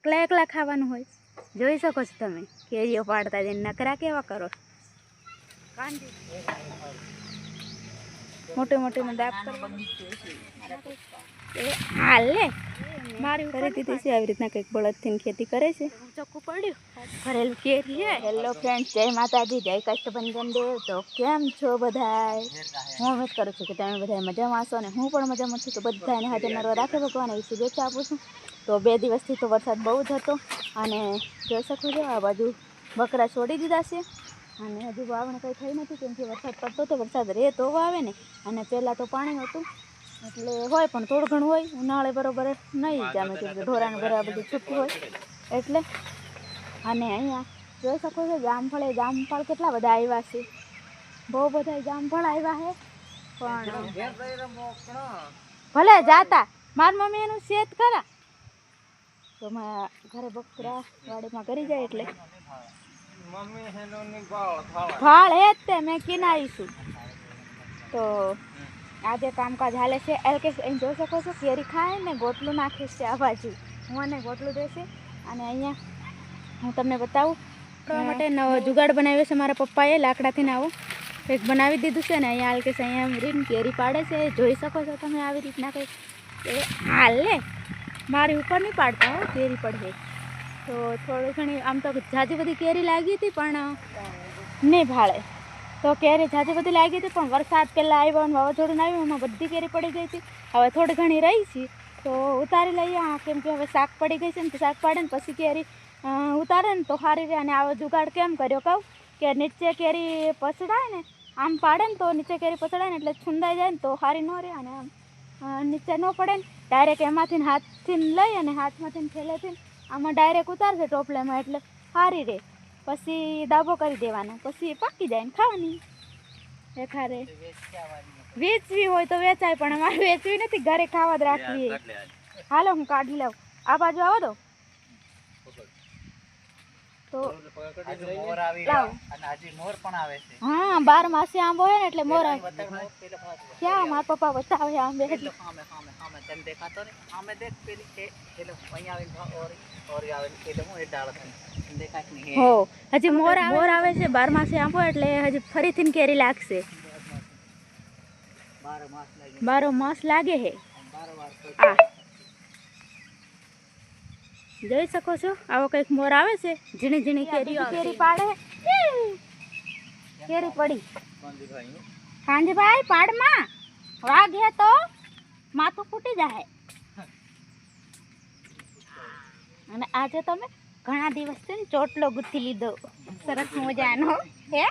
એકલા એકલા ખાવાનું હોય. જોઈ શકો છો તમે કેરીઓ પાડતા જઈને નકરા કેવા કરો. મોટી મોટી દાબ હાલે મારી કરી દીધી છે. આવી રીતના કંઈક બળદથી ખેતી કરે છે. ચોખ્ખું પડ્યું ભરેલું કેરી છે. હેલો ફ્રેન્ડ, જય માતાજી, જય કષ્ટભંજન દેવ. તો કેમ છો બધાય? હું ઉમેદ કરું છું કે તમે બધા મજામાં હશો અને હું પણ મજામાં છું. તો બધાને હાજર નરવા રાખે ભગવાન એવી શુભેચ્છા આપું છું. તો 2 દિવસથી તો વરસાદ બહુ જ હતો અને જોઈ શકો છો આ બાજુ બકરા છોડી દીધા છે અને હજુ વાવણ કંઈ થઈ નથી કેમ કે વરસાદ પડતો તો વરસાદ રહે તો આવે ને. અને પહેલાં તો પાણી હતું એટલે હોય પણ થોડું ઘણું હોય. ઉનાળે બરોબર નહીં જામે કેમ કે ઢોરાને ભરા બધું છૂટું હોય એટલે. અને અહીંયા જોઈ શકો છો જામફળ કેટલા બધા આવ્યા છે. બહુ બધા જામફળ આવ્યા છે પણ ભલે જાતા મારી મમ્મી એનું શેત ખરા તો ઘરે બકરા વાડીમાં કરી જાય એટલે ફાળ હે જ તે મેં કિનાવીશું. તો આજે કામકાજ હાલે છે. એલકેસ અહીં જોઈ શકો છો કેરી ખાય ને ગોટલું નાખે છે આ બાજુ. હું અને ગોટલું દેશે અને અહીંયા હું તમને બતાવું માટે નવો જુગાડ બનાવ્યો છે મારા પપ્પાએ. લાકડાથી આવું કંઈક બનાવી દીધું છે ને અહીંયા એલકેસ અહીંયા રીને કેરી પાડે છે. જોઈ શકો છો તમે આવી રીતના કંઈક હાલે મારી ઉપર નહીં પાડતા હો કેરી પડે. તો થોડી ઘણી આમ તો ઝાઝી બધી કેરી લાગી હતી પણ નહીં ભાળે. તો કેરી ઝાઝી બધી લાગી હતી પણ વરસાદ પહેલાં આવ્યો અને વાવાઝોડું આવ્યું એમાં બધી કેરી પડી ગઈ હતી. હવે થોડી ઘણી રહી છે તો ઉતારી લઈએ કેમ કે હવે શાક પડી ગઈ છે ને તો શાક પાડે ને પછી કેરી ઉતારે ને તો સારી રહે. અને આવો જુગાડ કેમ કર્યો કહું કે નીચે કેરી પસડાય ને આમ પાડે ને તો નીચે કેરી પસડાય ને એટલે છુંદાઈ જાય ને તો સારી ન રહે. અને આમ નીચે ન પડે ને ડાયરેક્ટ એમાંથી હાથથી લઈ અને હાથમાંથી થેલેથી આમાં ડાયરેક્ટ ઉતારશે ટોપલામાં એટલે સારી રહે. પછી દાબો કરી દેવાનો પછી પાકી જાય ને ખાવાની. એખારે વેચવી હોય તો વેચાય પણ અમારે વેચવી નથી, ઘરે ખાવા જ રાખવી. હાલો હું કાઢી લઉં. આ બાજુ આવો દો તો હા 12 માસી આંબો હોય ને એટલે મોર આવે. ક્યાં મારા પપ્પા બતાવે આંબે હજી મોર આવે છે. 12 માસી આંબો એટલે હજી ફરીથી કેરી લાગશે. 12 માસ લાગે હે. આ જોઈ શકો છો આવો કંઈક મોર આવે છે. ઝીણી ઝીણી કેરી પાડે. કેરી પડી કાંજીભાઈ પાડમાં વાઘે તો માથું ફૂટી જાય. અને આજે તમે ઘણા દિવસથી ને ચોટલો ગુથી લીધો સરસ મજાનો હે.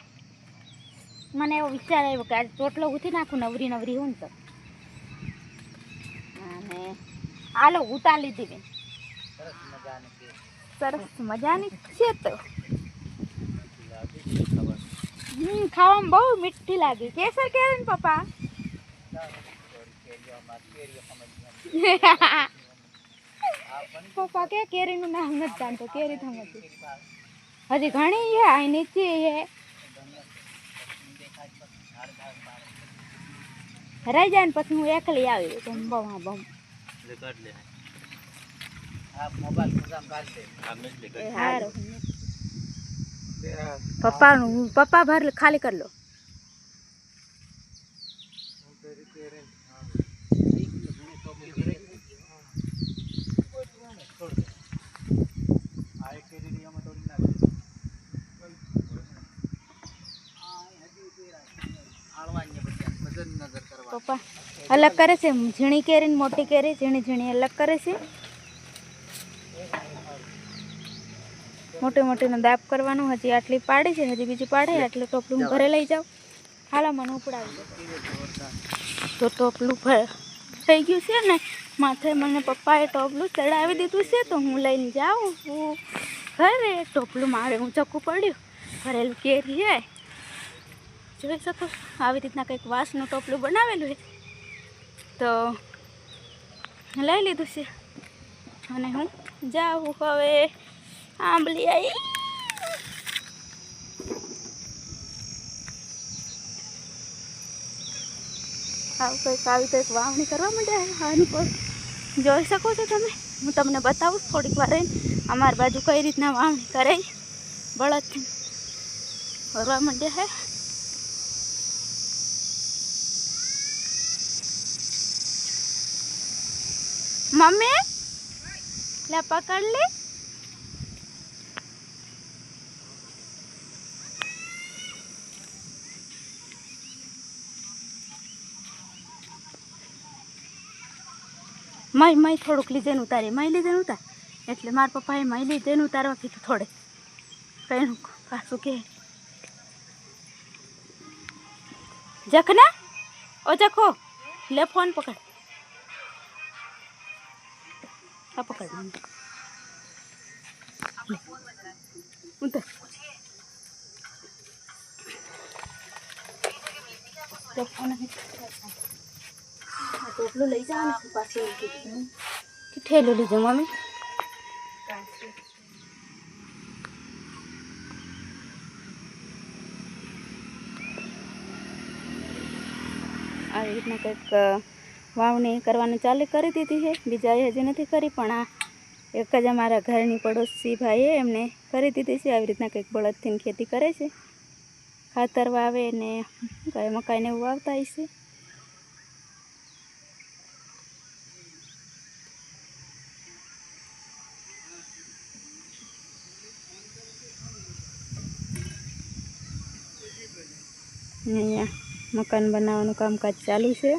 મને એવો વિચાર આવ્યો કે આજે ચોટલો ગુથી નાખું નવરી નવરી હું તો. અને આલો ઉતાર લીધી બેન. સરસ મજાની છે તો ખાવામાં બહુ મીઠી લાગી. કેસર કેરી ને પપ્પા પપ્પા કે કેરીનું નામ નથી જાણતો. કેરી થમતી હજી ઘણી છે અહીં નીચે છે. રહી જાય ને પછી હું એકલી આવી બમ પપ્પા ભર ખાલી કરી લો. પપ્પા અલગ કરે છે ઝીણી કેરી ને મોટી કેરી ઝીણી ઝીણી અલગ કરે છે. મોટી મોટીનો દાબ કરવાનો. હજી આટલી પાડી છે હજી બીજી પાડે એટલે ટોપલું હું ઘરે લઈ જાઉં. હાલો મને ઉપડાવી દો. તો ટોપલું થઈ ગયું છે ને માથે મને પપ્પાએ ટોપલું ચડાવી દીધું છે તો હું લઈને જાઉં હું ઘરે. ટોપલું મારે ઊંચકવું પડ્યું. ભરેલું કેરી છે જોઈ શકો. આવી રીતના કંઈક વાંસનું ટોપલું બનાવેલું છે તો લઈ લીધું છે. અને હું જાઉં હવે આંબલી આવી. આવી કંઈક વાવણી કરવા માંડ્યા આની પર જોઈ શકો છો તમે. હું તમને બતાવું થોડીક વાર રહીને અમારી બાજુ કઈ રીતના વાવણી કરે બળદથી ભરવા માંડ્યા હે મમ્મી લે પકડ લે મય થોડુંક લીધે ઉતારે મય લીધે ઉતાર એટલે મારા પપ્પાએ મય લીધે ઉતારવા કીધું થોડે કઈ પાછું કે જખ ને ઓ જખો લે ફોન પકડ આ પકડ ઉતાર તો ફોન ટોપલું લઈ જવાનું પાછું કે ઠેલું લીધું મમ્મી આવી રીતના કંઈક વાવણી કરવાનું ચાલુ કરી દીધી છે બીજાએ હજી નથી કરી પણ આ એક જ અમારા ઘરની પડોશી ભાઈએ એમને કરી દીધી છે આવી રીતના કંઈક બળદથી ખેતી કરે છે ખાતર વાવે ને મકાઈને એવું વાવતા હશે અહીંયા મકાન બનાવવાનું કામકાજ ચાલુ છે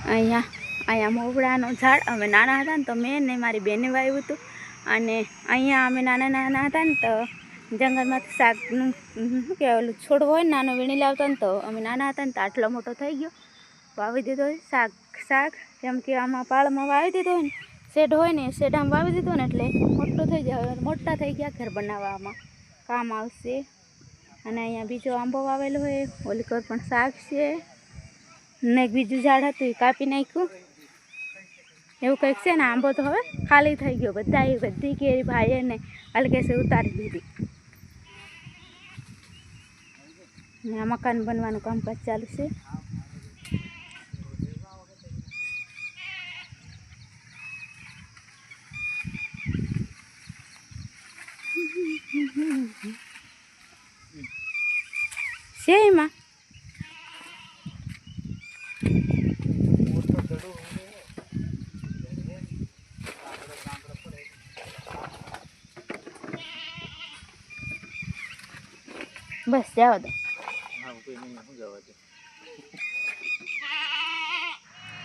અહીંયા મોવડાનો ઝાડ અમે નાના હતા ને તો મેં ને મારી બેને વાવ્યું હતું અને અહીંયા અમે નાના હતા ને તો જંગલમાંથી શાકનું શું કહેવાય ઓલું છોડવો હોય ને નાનો વીણી લાવતા ને તો અમે નાના હતા ને તો આટલો મોટો થઈ ગયો વાવી દીધો હોય શાક જેમ કે આમાં પાળમાં વાવી દીધો હોય ને શેડ હોય ને શેડામાં વાવી દીધો ને એટલે મોટો થઈ જાય મોટા થઈ ગયા ઘર બનાવવામાં કામ આવશે અને અહીંયા બીજો આંબો વાવેલો હોય ઓલી કોર પણ શાક છે ને એક બીજું ઝાડ હતું એ કાપી નાખ્યું એવું કંઈક છે ને આંબો તો હવે ખાલી થઈ ગયો બધી કેરી ભાઈએ ને હલકેસે ઉતારી દીધી ને આ મકાન બનવાનું કામકાજ ચાલુ છે એમાં બસ જાવ દો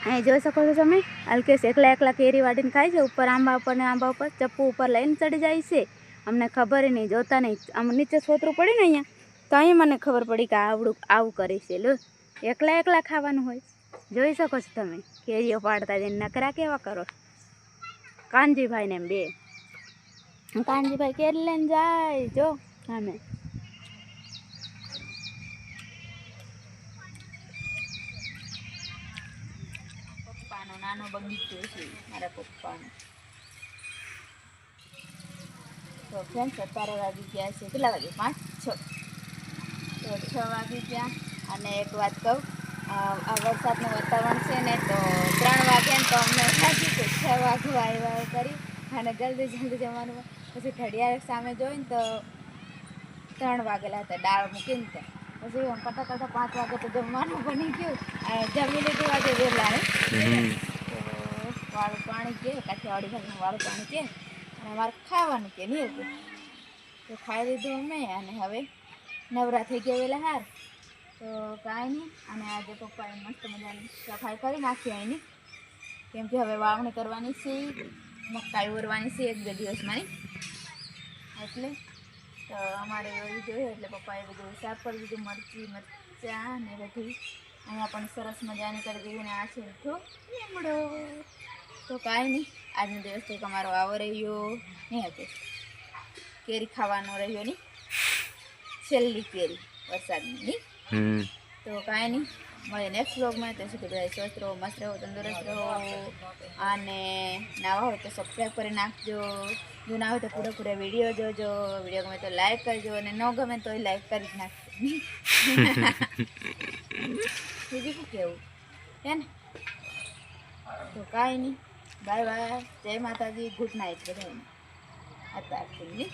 અહીં જોઈ શકો છો તમે હલકેશ એકલા કેરી વાટીને ખાય છે ઉપર આંબા ઉપર ને આંબા ઉપર ચપ્પુ ઉપર લઈને ચડી જાય છે અમને ખબર નહીં જોતા નહીં આમ નીચે સોતરું પડી ને અહીંયા તો અહીંયા મને ખબર પડી કે આવું કરે છે લો એકલા ખાવાનું હોય જોઈ શકો છો તમે કેરીઓ પાડતા જઈને નકરા કેવા કરો કાનજીભાઈ ને એમ બે કાનજીભાઈ કેરી લઈને જાય જો અમે પપ્પાનો નાનો બગીચો છે મારા પપ્પાનો તો ફ્રેન્ડ્સ અત્યારે વાગી ગયા છે કેટલા વાગે 5-6 તો 6 વાગી ગયા અને એક વાત કહું આ વરસાદનું વાતાવરણ છે ને તો 3 વાગે ને તો અમને લાગ્યું કે 6 વાગે વાય કરી અને જલ્દી જવાનું પછી ઘડિયાળ સામે જોઈને તો 3 વાગેલા હતા દાળ મૂકીને ત્યાં પછી કરતાં 5 વાગે તો જમવાનું બની ગયું જમી લીધું આજે વહેલા તો વાળું પાણી કે કાઠિયાવાડી ભાષામાં વાળું પાણી કે અને અમારે ખાવાનું કે નહીં હતું તો ખાઈ લીધું અમે અને હવે નવરા થઈ ગયા વહેલા હાર તો કાંઈ નહીં અને આજે પપ્પાએ મસ્ત મજાની સફાઈ કરી નાખી એની કેમ કે હવે વાવણી કરવાની છે મકાઈ ઓરવાની છે 1-2 દિવસમાંની એટલે તો અમારે ઓરી જોઈએ એટલે પપ્પાએ બધું સાફ કરી દીધું મરચાં ને બધી અહીંયા પણ સરસ મજાની કરી દીધી ને આ છે લીમડો તો કાંઈ નહીં આજનો દિવસ કંઈક અમારો આવો રહ્યો નહીં હતો કેરી ખાવાનો રહ્યો નહીં છેલ્લી કેરી વરસાદની નહીં તો કાંઈ નહીં મળે નેક્સ્ટ વ્લોગમાં તો શું બધા સ્વસ્થ રહો મસ્ત રહો તંદુરસ્ત રહો અને નવા હોય તો સબસ્ક્રાઈબ કરી નાખજો જો ના હોય તો પૂરેપૂરા વિડીયો જોજો વિડીયો ગમે તો લાઈક કરજો અને ન ગમે તો લાઈક કરી જ નાખજો બીજું શું કહેવું હે ને તો કાંઈ નહીં બાય બાય, જય માતાજી, ગુડ નાઇટ બધાને. અત્યારથી